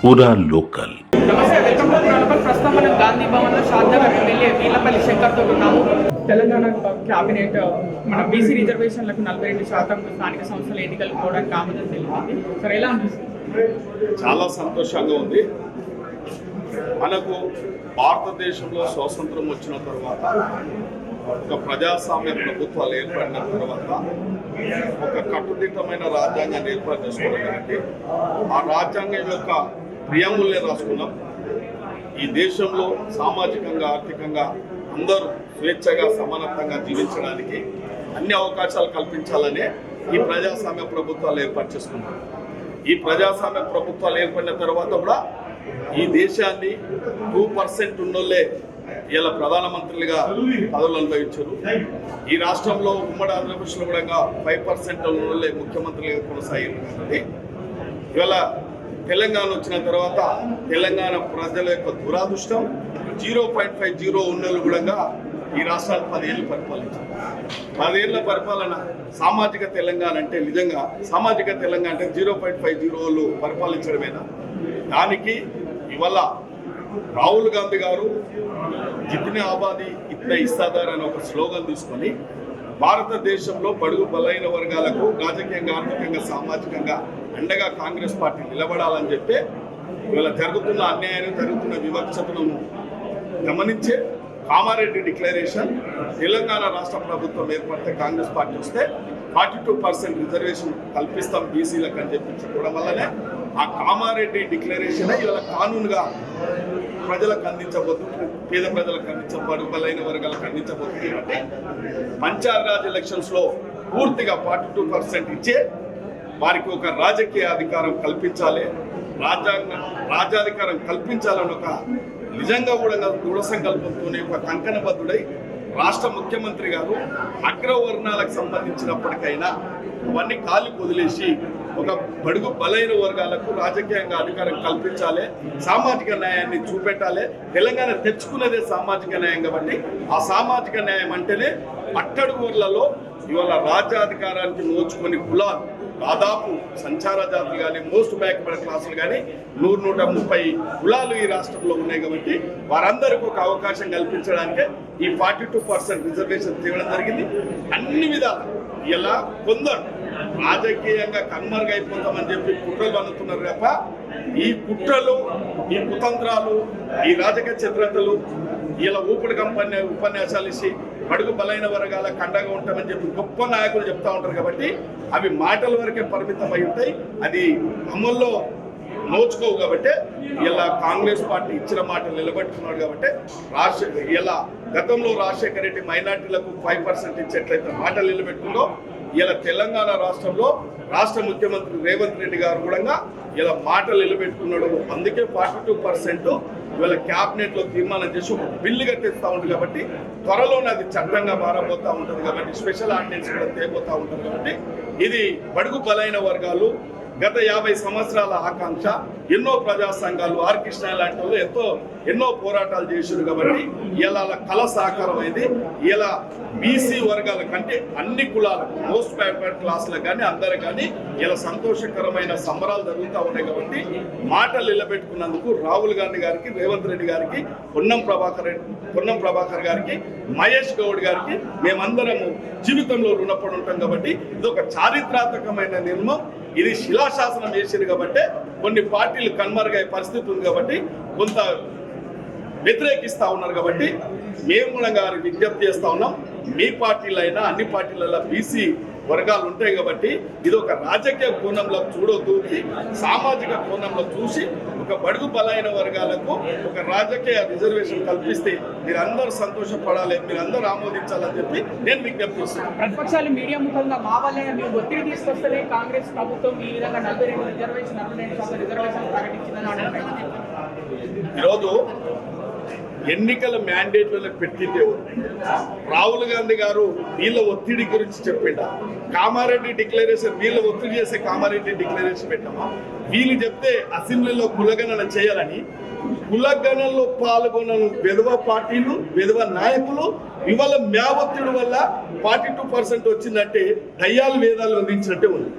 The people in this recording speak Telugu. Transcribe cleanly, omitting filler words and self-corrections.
పూరా లోకల్. నమస్తే, వెల్కమ్ టు పూరా లోకల్. ప్రస్తుతం మనం గాంధీ భవన్లో షాద్నగర్ ఎమ్మెల్యే వీళ్లపల్లి శంకర్తో ఉన్నాము. తెలంగాణ క్యాబినెట్ మన బీసీ రిజర్వేషన్లకు 42% స్థానిక సంస్థల ఎన్నికలు పోవడానికి ఆమోదం తెలిపింది. సార్, ఎలా అనిపిస్తుంది? చాలా సంతోషంగా ఉంది. మనకు భారతదేశంలో స్వాతంత్రం వచ్చిన తర్వాత ఒక ప్రజాస్వామ్య ప్రభుత్వాలు ఏర్పడిన తర్వాత ఒక కట్టుదిట్టమైన రాజ్యాంగాన్ని ఏర్పాటు చేసుకోవడానికి ఆ రాజ్యాంగం యొక్క ప్రియంబుల్నే రాసుకున్నాం. ఈ దేశంలో సామాజికంగా ఆర్థికంగా అందరూ స్వేచ్ఛగా సమానత్వంగా జీవించడానికి అన్ని అవకాశాలు కల్పించాలనే ఈ ప్రజాస్వామ్య ప్రభుత్వాలు ఏర్పాటు చేసుకున్నాం. ఈ ప్రజాస్వామ్య ప్రభుత్వాలు ఏర్పడిన తర్వాత కూడా ఈ దేశాన్ని 2% ఉన్నోళ్ళే ఇలా ప్రధానమంత్రులుగా పదవులు అనుభవించారు. ఈ రాష్ట్రంలో ఉమ్మడి ఆంధ్రప్రదేశ్లో కూడా 5% ఉన్నోళ్ళే ముఖ్యమంత్రులుగా కొనసాగారు. కాబట్టి ఇవాళ తెలంగాణ వచ్చిన తర్వాత తెలంగాణ ప్రజల యొక్క దురాదృష్టం 0.50 ఉన్నోళ్ళు కూడా ఈ రాష్ట్రాలు 10 ఏళ్ళు పరిపాలించారు. 10 ఏళ్ల పరిపాలన సామాజిక తెలంగాణ అంటే నిజంగా సామాజిక తెలంగాణ అంటే 0.50 వాళ్ళు పరిపాలించడమేనా? దానికి ఇవాళ రాహుల్ గాంధీ గారు జితనే ఆబాదీ ఇతనే ఇస్తాదార్ అనే ఒక స్లోగన్ తీసుకొని భారతదేశంలో బడుగు బలైన వర్గాలకు రాజకీయంగా ఆర్థికంగా సామాజికంగా అండగా కాంగ్రెస్ పార్టీ నిలబడాలని చెప్పి ఇవాళ జరుగుతున్న అన్యాయాన్ని జరుగుతున్న వివక్షతను గమనించే కామారెడ్డి డిక్లరేషన్ తెలంగాణ రాష్ట్ర ప్రభుత్వం ఏర్పడితే కాంగ్రెస్ పార్టీ వస్తే 42% రిజర్వేషన్ కల్పిస్తాం బీసీలకు అని చెప్పి చెప్పడం వల్లనే ఆ కామారెడ్డి డిక్లరేషన్ ఇవాళ కానూనుగా ప్రజలకు అందించబోతుంది, పేద ప్రజలకు అందించబడు బలైన వర్గాలకు అందించబోతుంది. కాబట్టి పంచాయతీరాజ్ ఎలక్షన్స్లో పూర్తిగా 42% ఇచ్చే వారికి ఒక రాజకీయ అధికారం కల్పించాలి, రాజ్యాధికారం కల్పించాలని ఒక నిజంగా కూడా దృఢ సంకల్పంతోనే ఒక కంకణబద్ధుడై రాష్ట్ర ముఖ్యమంత్రి గారు అగ్రవర్ణాలకు సంబంధించినప్పటికైనా అవన్నీ కాలి వదిలేసి ఒక బడుగు బలైన వర్గాలకు రాజకీయంగా అధికారం కల్పించాలి, సామాజిక న్యాయాన్ని చూపెట్టాలి. తెలంగాణ తెచ్చుకున్నదే సామాజిక న్యాయం కాబట్టి ఆ సామాజిక న్యాయం అంటేనే అట్టడుగుర్లలో ఇవాళ రాజ్యాధికారానికి నోచుకొని కులాలు దాదాపు సంచార జాతులు కానీ మోస్ట్ బ్యాక్వర్డ్ క్లాసులు కానీ 100-130 కులాలు ఈ రాష్ట్రంలో ఉన్నాయి. కాబట్టి వారందరికీ ఒక అవకాశం కల్పించడానికే ఈ 42% రిజర్వేషన్ తేవడం జరిగింది. అన్ని విధాలు ఇలా కొందరు రాజకీయంగా కన్మరుగైపోతామని చెప్పి కుట్రలు అనుకున్నారు తప్ప ఈ కుట్రలు, ఈ కుతంత్రాలు, ఈ రాజకీయ చిత్రతలు ఇలా ఊపిడి కంపెనీ ఉపన్యాసాలు ఇచ్చి అడుగు బలైన వర్గాల కండగా ఉంటామని చెప్పి గొప్ప నాయకులు చెప్తా ఉంటారు. కాబట్టి అవి మాటల వరకే పరిమితం అయి ఉంటాయి, అది అమల్లో నోచుకోవు. కాబట్టి ఇలా కాంగ్రెస్ పార్టీ ఇచ్చిన మాటలు నిలబెట్టుకున్నాడు. కాబట్టి ఇలా గతంలో రాజశేఖర రెడ్డి మైనార్టీలకు 5% ఇచ్చేట్లయితే మాటలు నిలబెట్టుకుందో ఇలా తెలంగాణ రాష్ట్రంలో రాష్ట్ర ముఖ్యమంత్రి రేవంత్ రెడ్డి గారు కూడా ఇలా మాటలు నిలబెట్టుకున్నాడు. అందుకే 42% ఇవాళ క్యాబినెట్లో తీర్మానం చేసి ఒక బిల్లుగా తెస్తూ ఉంటుంది. కాబట్టి త్వరలోనే అది చట్టంగా మారబోతూ ఉంటుంది. కాబట్టి స్పెషల్ ఆర్డినెన్స్ కూడా తేబోతూ ఉంటుంది. కాబట్టి ఇది బడుగు బలైన వర్గాలు గత 50 సంవత్సరాల ఆకాంక్ష. ఎన్నో ప్రజా సంఘాలు ఆర్ కృష్ణ లాంటి వాళ్ళు ఎన్నో పోరాటాలు చేశారు. కాబట్టి ఇలా కళ సాకారం అయింది. ఇలా బీసీ వర్గాల కంటే అన్ని కులాలకు మోస్ట్ బ్యాక్వర్డ్ క్లాసులకు కానీ అందరు కానీ ఇలా సంతోషకరమైన సంబరాలు జరుగుతూ ఉన్నాయి. కాబట్టి మాటలు నిలబెట్టుకున్నందుకు రాహుల్ గాంధీ గారికి, రేవంత్ రెడ్డి గారికి, పొన్నం ప్రభాకర్ గారికి, మహేష్ గౌడ్ గారికి మేమందరము జీవితంలో రుణపడి ఉంటాం. కాబట్టి ఇది ఒక చారిత్రాత్మకమైన నిర్ణయం. ఇది శిలాశాసనం చేసింది. కాబట్టి కొన్ని పార్టీలు కన్మరుగయ్యే పరిస్థితి ఉంది. కాబట్టి కొంత వ్యతిరేకిస్తూ ఉన్నారు. కాబట్టి మేము కూడా గారికి విజ్ఞప్తి చేస్తూ ఉన్నాం, మీ పార్టీలో అయినా అన్ని పార్టీలలో బీసీ వర్గాలు ఉంటాయి. కాబట్టి ఇది ఒక రాజకీయ కోణంలో చూడొద్దు, సామాజిక కోణంలో చూసి ఒక బడుగు బలైన వర్గాలకు ఒక రాజకీయ రిజర్వేషన్ కల్పిస్తే మీరందరూ సంతోషపడాలి, మీరందరూ ఆమోదించాలని చెప్పి నేను విజ్ఞప్తి చేస్తున్నాను. ప్రతిపక్షాలు మీడియా ముఖంగా మా వల్లే మేము ఒత్తిడి తీసుకొస్తే కాంగ్రెస్ ప్రభుత్వం ఈ విధంగా 42% రిజర్వేషన్ ప్రకటించిందని అంటున్నారు. ఈరోజు ఎన్నికల మ్యాండేట్లను పెట్టింది రాహుల్ గాంధీ గారు వీళ్ళ ఒత్తిడి గురించి చెప్పిండ. కామారెడ్డి డిక్లరేషన్ వీళ్ళ ఒత్తిడి చేసే కామారెడ్డి డిక్లరేషన్ పెట్టామా? వీళ్ళు చెప్తే అసెంబ్లీలో కులగణన చేయాలని కులగణనలో పాల్గొనను విధవ పార్టీలు, విధవ నాయకులు ఇవాళ ఒత్తిడి వల్ల 42% వచ్చిందంటే దయ్యాలు వేదాలు అందించినట్టే ఉంది.